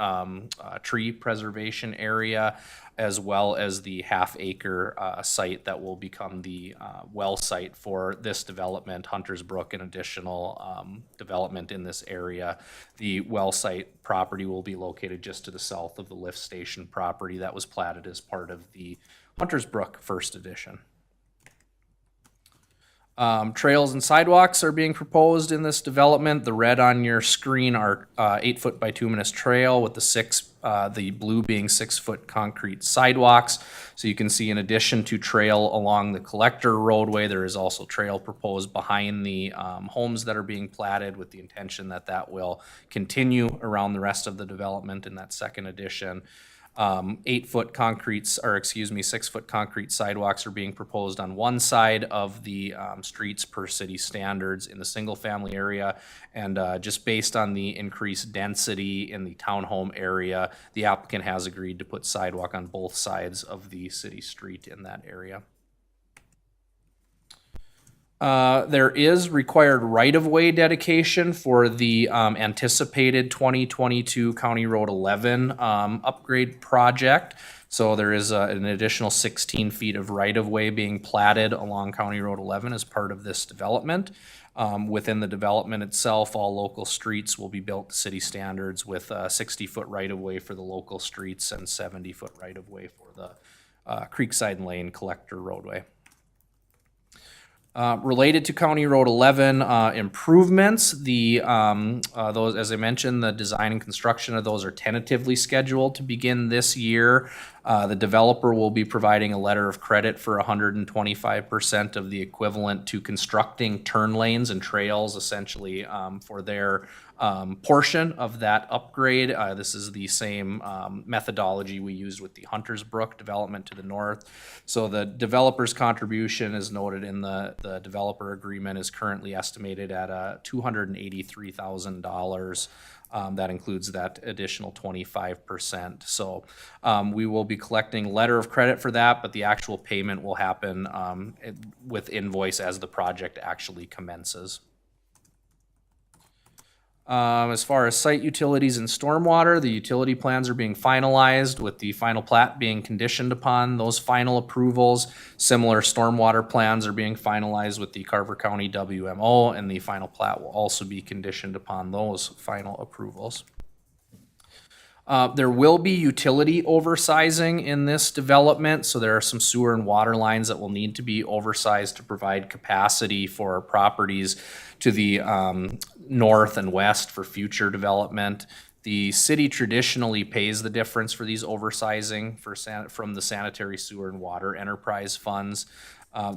tree preservation area, as well as the half-acre site that will become the well site for this development, Hunters Brook, and additional development in this area. The well site property will be located just to the south of the lift station property that was platted as part of the Hunters Brook First Edition. Trails and sidewalks are being proposed in this development. The red on your screen are 8 foot by 2 minutes trail, with the blue being 6 foot concrete sidewalks. So you can see, in addition to trail along the collector roadway, there is also trail proposed behind the homes that are being platted, with the intention that that will continue around the rest of the development in that second edition. 6 foot concrete sidewalks are being proposed on one side of the streets per city standards in the single family area. And just based on the increased density in the townhome area, the applicant has agreed to put sidewalk on both sides of the city street in that area. There is required right-of-way dedication for the anticipated 2022 County Road 11 upgrade project. So there is an additional 16 feet of right-of-way being platted along County Road 11 as part of this development. Within the development itself, all local streets will be built to city standards, with 60-foot right-of-way for the local streets and 70-foot right-of-way for the Creekside Lane collector roadway. Related to County Road 11 improvements, those, as I mentioned, the design and construction of those are tentatively scheduled to begin this year. The developer will be providing a letter of credit for 125% of the equivalent to constructing turn lanes and trails, essentially, for their portion of that upgrade. This is the same methodology we used with the Hunters Brook development to the north. So the developer's contribution, as noted in the developer agreement, is currently estimated at $283,000. That includes that additional 25%. So we will be collecting letter of credit for that, but the actual payment will happen with invoice as the project actually commences. As far as site utilities and stormwater, the utility plans are being finalized, with the final plat being conditioned upon those final approvals. Similar stormwater plans are being finalized with the Carver County WMO, and the final plat will also be conditioned upon those final approvals. There will be utility oversizing in this development, so there are some sewer and water lines that will need to be oversized to provide capacity for properties to the north and west for future development. The city traditionally pays the difference for these oversizing from the sanitary sewer and water enterprise funds.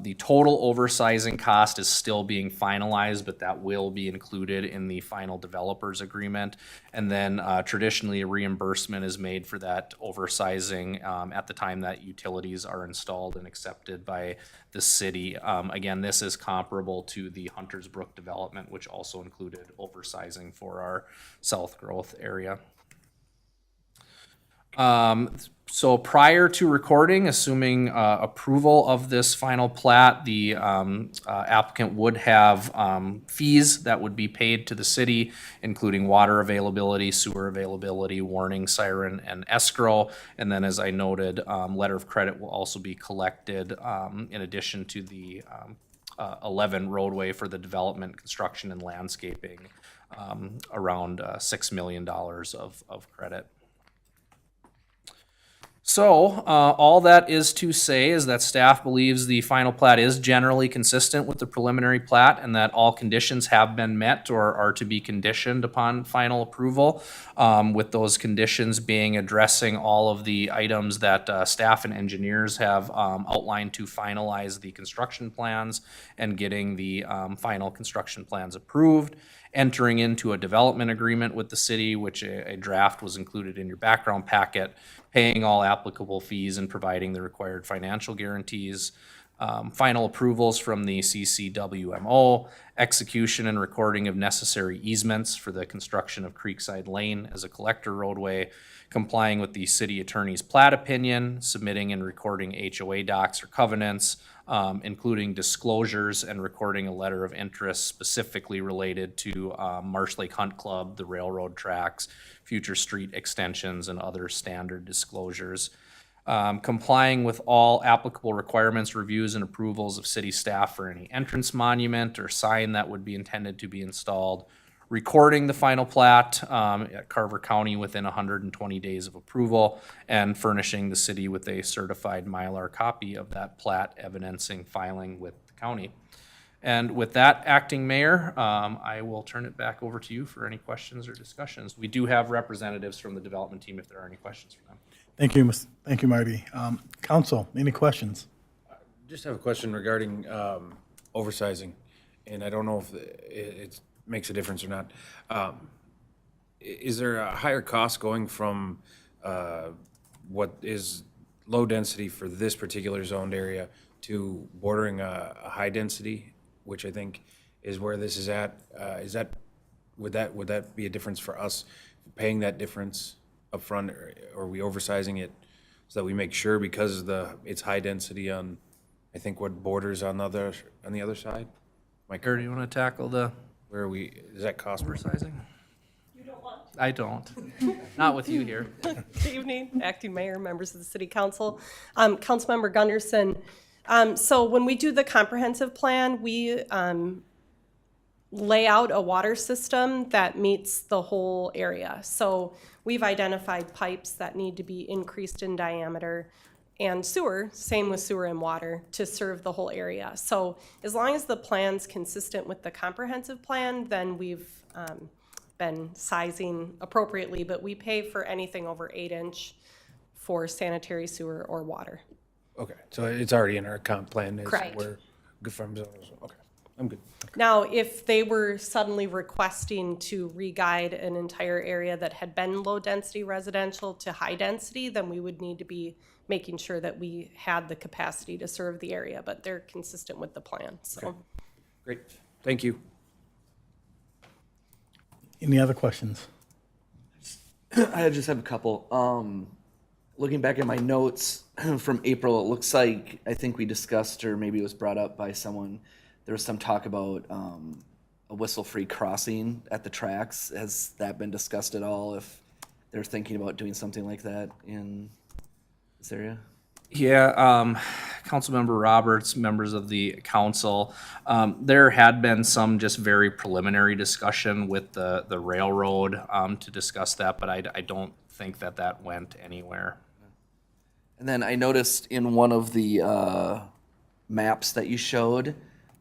The total oversizing cost is still being finalized, but that will be included in the final developer's agreement. And then traditionally, a reimbursement is made for that oversizing at the time that utilities are installed and accepted by the city. Again, this is comparable to the Hunters Brook development, which also included oversizing for our South Growth area. So prior to recording, assuming approval of this final plat, the applicant would have fees that would be paid to the city, including water availability, sewer availability, warning, siren, and escrow. And then, as I noted, letter of credit will also be collected in addition to the 11 roadway for the development, construction, and landscaping, around $6 million of credit. So, all that is to say is that staff believes the final plat is generally consistent with the preliminary plat, and that all conditions have been met or are to be conditioned upon final approval, with those conditions being addressing all of the items that staff and engineers have outlined to finalize the construction plans and getting the final construction plans approved. Entering into a development agreement with the city, which a draft was included in your background packet, paying all applicable fees and providing the required financial guarantees. final approvals from the CCWMO, execution and recording of necessary easements for the construction of Creekside Lane as a collector roadway, complying with the city attorney's plat opinion, submitting and recording HOA docs or covenants, including disclosures and recording a letter of interest specifically related to Marsh Lake Hunt Club, the railroad tracks, future street extensions, and other standard disclosures. Complying with all applicable requirements, reviews, and approvals of city staff for any entrance monument or sign that would be intended to be installed. Recording the final plat at Carver County within 120 days of approval, and furnishing the city with a certified Mylar copy of that plat evidencing filing with the county. And with that, Acting Mayor, I will turn it back over to you for any questions or discussions. We do have representatives from the development team if there are any questions for them. Thank you, thank you, Marty. Council, any questions? Just have a question regarding oversizing, and I don't know if it makes a difference or not. Is there a higher cost going from what is low density for this particular zoned area to bordering a high density, which I think is where this is at? Would that be a difference for us paying that difference upfront, or are we oversizing it so that we make sure because it's high density on, I think, what borders on the other side? Mike, do you want to tackle the Where are we, is that cost per oversizing? You don't want. I don't. Not with you here. Good evening, Acting Mayor, members of the City Council. Councilmember Gunderson, so when we do the comprehensive plan, we lay out a water system that meets the whole area. So we've identified pipes that need to be increased in diameter, and sewer, same with sewer and water, to serve the whole area. So as long as the plan's consistent with the comprehensive plan, then we've been sizing appropriately, but we pay for anything over 8-inch for sanitary sewer or water. Okay, so it's already in our comp plan. Correct. We're good from zones. Okay, I'm good. Now, if they were suddenly requesting to re-guide an entire area that had been low-density residential to high-density, then we would need to be making sure that we had the capacity to serve the area, but they're consistent with the plan, so. Okay. Great, thank you. Any other questions? I just have a couple. Looking back at my notes from April, it looks like, I think we discussed, or maybe it was brought up by someone, there was some talk about a whistle-free crossing at the tracks. Has that been discussed at all, if they're thinking about doing something like that in this area? Yeah, Councilmember Roberts, members of the council, there had been some just very preliminary discussion with the railroad to discuss that, but I don't think that went anywhere. And then I noticed in one of the maps that you showed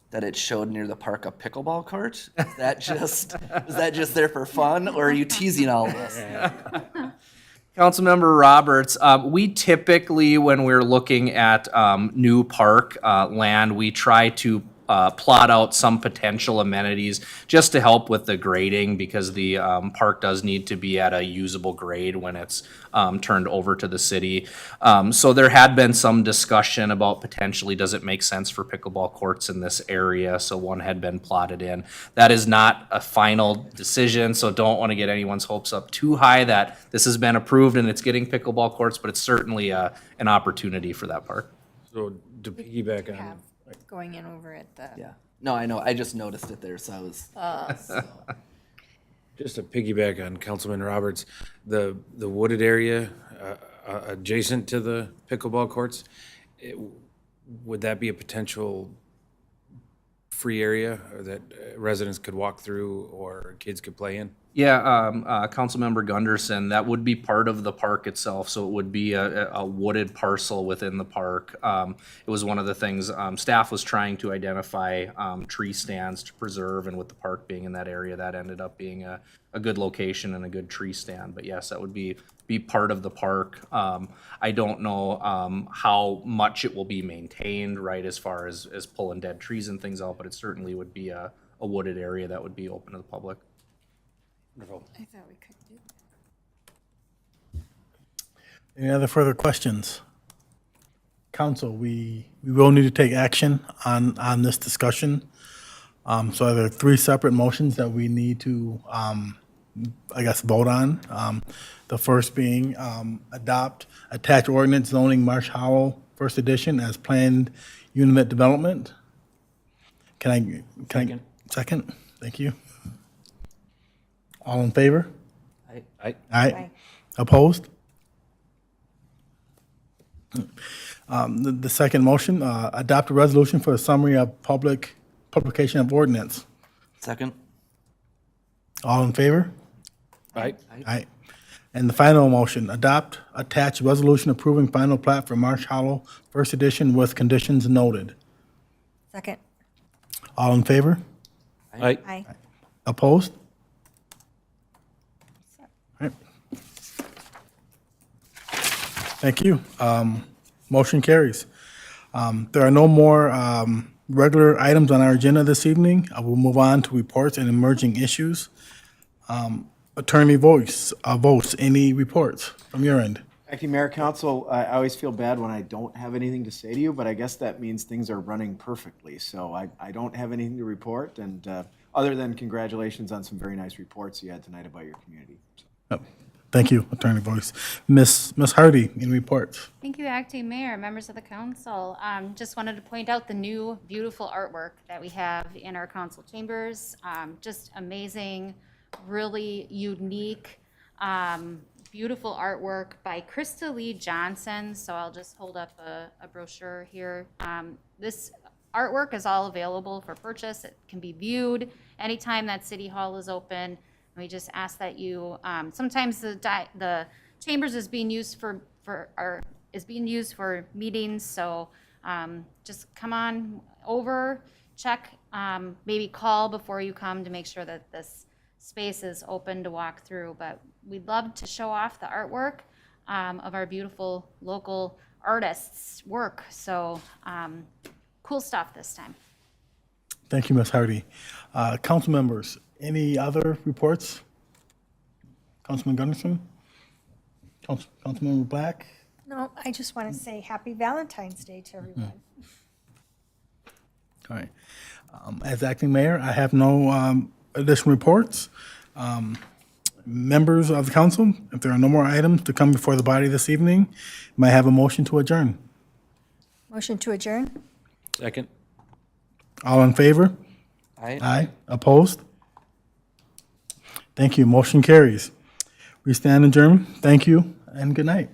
that it showed near the park a pickleball court. Is that just there for fun, or are you teasing all this? Councilmember Roberts, we typically, when we're looking at new park land, we try to plot out some potential amenities just to help with the grading, because the park does need to be at a usable grade when it's turned over to the city. So there had been some discussion about potentially, does it make sense for pickleball courts in this area? So one had been plotted in. That is not a final decision, so don't want to get anyone's hopes up too high that this has been approved and it's getting pickleball courts, but it's certainly an opportunity for that park. So to piggyback on, Have going in over at the. Yeah. No, I know. I just noticed it there, so I was. just to piggyback on Councilman Roberts, the wooded area adjacent to the pickleball courts, would that be a potential free area or that residents could walk through or kids could play in? Yeah, Councilmember Gunderson, that would be part of the park itself, so it would be a wooded parcel within the park. It was one of the things staff was trying to identify tree stands to preserve, and with the park being in that area, that ended up being a good location and a good tree stand. But yes, that would be part of the park. I don't know how much it will be maintained, right, as far as pulling dead trees and things out, but it certainly would be a wooded area that would be open to the public. Wonderful. I thought we could do that. Any other further questions? council, we will need to take action on this discussion. So there are three separate motions that we need to, I guess, vote on. The first being adopt attached ordinance zoning Marsh Hollow First Edition as planned unit development. Can I, second? Thank you. All in favor? Aye. Aye. Opposed? The second motion, adopt a resolution for a summary of publication of ordinance. Second. All in favor? Aye. Aye. And the final motion, adopt attached resolution approving final plat for Marsh Hollow First Edition with conditions noted. Second. All in favor? Aye. Aye. Opposed? All right. Thank you. Motion carries. There are no more regular items on our agenda this evening. I will move on to reports and emerging issues. Attorney votes, any reports from your end? Acting Mayor, Council, I always feel bad when I don't have anything to say to you, but I guess that means things are running perfectly. So I don't have anything to report, and other than congratulations on some very nice reports you had tonight about your community. Oh, thank you, Attorney Voice. Miss Hardy, any reports? Thank you, Acting Mayor, members of the council. Just wanted to point out the new beautiful artwork that we have in our council chambers. Just amazing, really unique, beautiful artwork by Krista Lee Johnson. So I'll just hold up a brochure here. This artwork is all available for purchase. It can be viewed anytime that City Hall is open. We just ask that you, sometimes the chambers is being used for meetings, so just come on over, check, maybe call before you come to make sure that this space is open to walk through. But we'd love to show off the artwork of our beautiful local artists' work. So cool stuff this time. Thank you, Ms. Hardy. Council members, any other reports? Councilman Gunderson? Councilmember Black? No, I just want to say happy Valentine's Day to everyone. All right. As acting mayor, I have no additional reports. Members of the council, if there are no more items to come before the body this evening, may I have a motion to adjourn? Motion to adjourn? Second. All in favor? Aye. Aye. Opposed? Thank you. Motion carries. We stand adjourned. Thank you and good night.